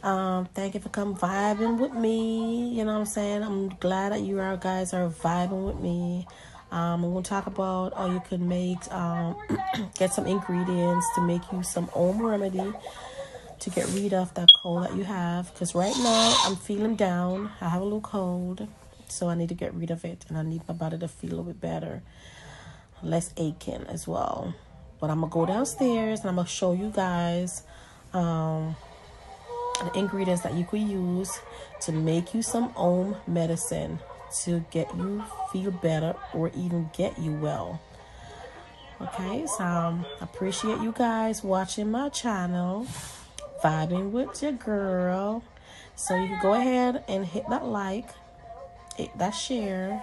Thank you for come vibing with me. You know what I'm saying? I'm glad that you guys are vibing with me. I'm going to talk about how you can make, get some ingredients to make you some home remedy to get rid of that cold that you have. Because right now I'm feeling down. I have a little cold. So I need to get rid of it. And I need my body to feel a little bit better. Less aching as well. But I'm going to go downstairs and I'm going to show you guys the ingredients that you could use to make you some home medicine to get you feel better or even get you well. Okay, so I appreciate you guys watching my channel, vibing with your girl. So you can go ahead and hit that like, hit that share,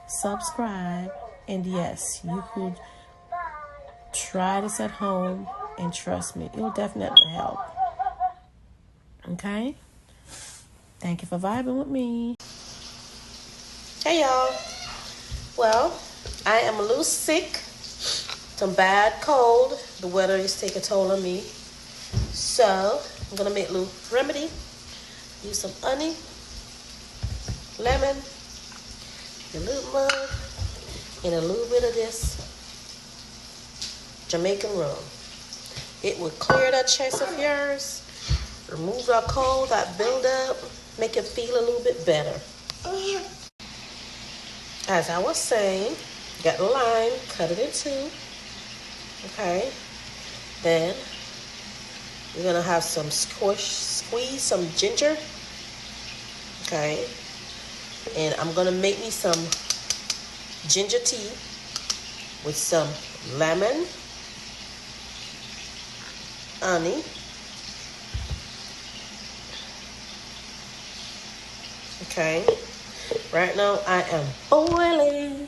subscribe, and yes, you could try this at home and trust me, it'll definitely help. Okay, thank you for vibing with me. Hey y'all, well, I am a little sick, some bad cold. The weather is taking a toll on me, so I'm gonna make a little remedy. Use some honey, lemon, a little mug, and a little bit of this Jamaican rum. It will clear that chest of yours, remove that cold, that buildup, make it feel a little bit better. As I was saying, got the lime, cut it in two. Okay. Then we're gonna have some squeeze some ginger. Okay. And I'm gonna make me some ginger tea with some lemon, honey, okay. Right now I am boiling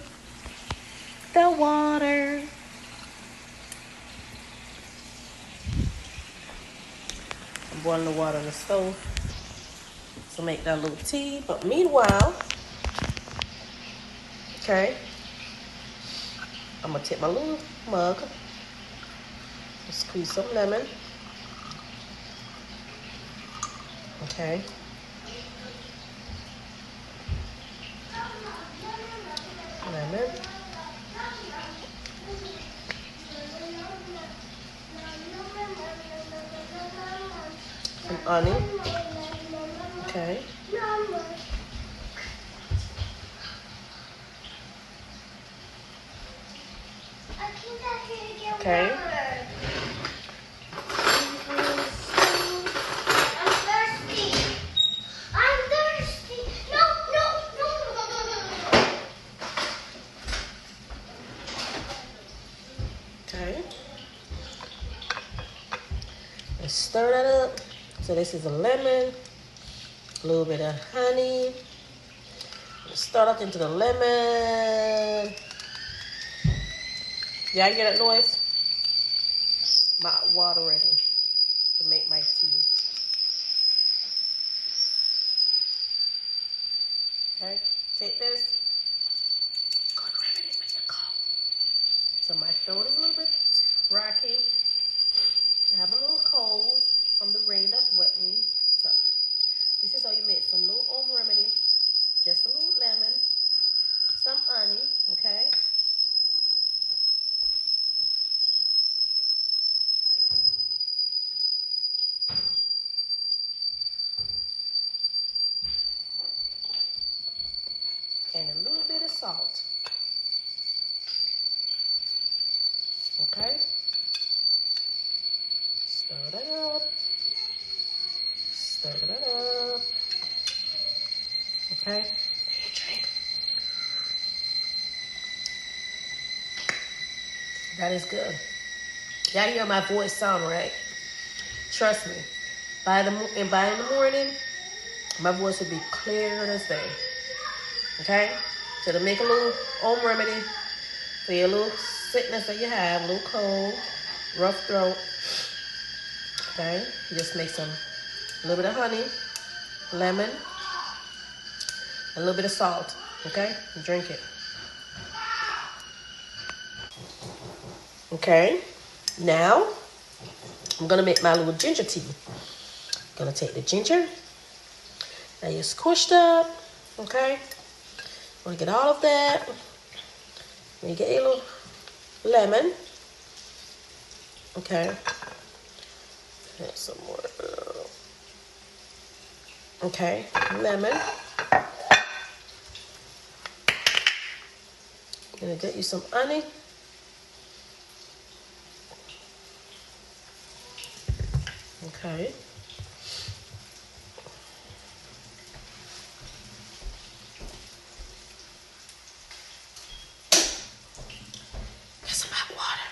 the water. I'm boiling the water on the stove to make that little tea. But meanwhile, okay, I'm gonna take my little mug, squeeze some lemon, okay. Lemon. Some honey. Okay. Okay. I'm thirsty. No. Okay. Let's stir that up. So this is a lemon, a little bit of honey. Start up into the lemon. Yeah, you hear that noise? My water ready to make my tea. Okay, take this. Cold remedy make it cold. So my throat is a little bit rocky. I have a little cold from the rain that wet me. So this is how you make some little home remedy. Just a little lemon, some honey, okay? And a little bit of salt. Okay? Stir that up. Stir that up. Okay? Drink. That is good. Y'all hear my voice sound right? Trust me. By in the morning, my voice will be clear as day. Okay? So to make a little home remedy for your little sickness that you have, a little cold, rough throat. Okay? You just make a little bit of honey, lemon, a little bit of salt. Okay? And drink it. Okay? Now, I'm going to make my little ginger tea. Gonna take the ginger that you squished up, okay? Want to get all of that. Then you get a little lemon, okay? Add some more, okay, lemon. Gonna get you some honey. Okay. Get some hot water.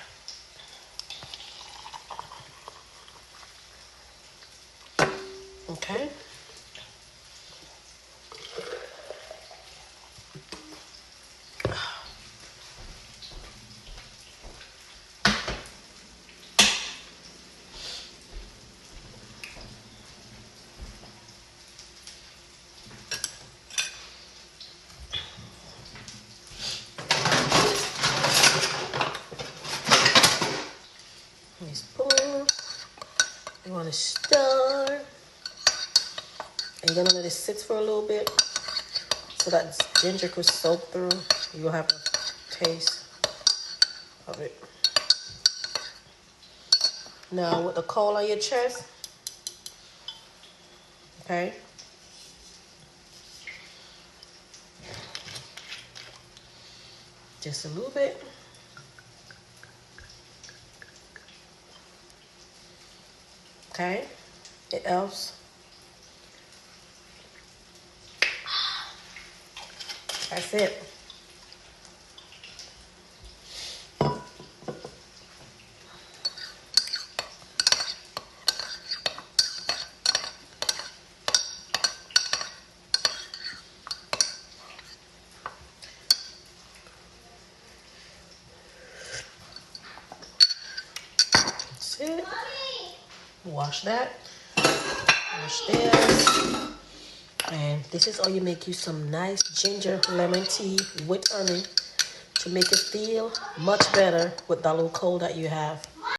Okay. Spoon. You want to stir. And you're gonna let it sit for a little bit so that ginger could soak through. You'll have a taste of it. Now with the cold on your chest, okay? Just a little bit. Okay? It helps. That's it. That's it. Wash that. Wash this. And this is all you make you some nice ginger lemon tea with honey to make it feel much better with that little cold that you have.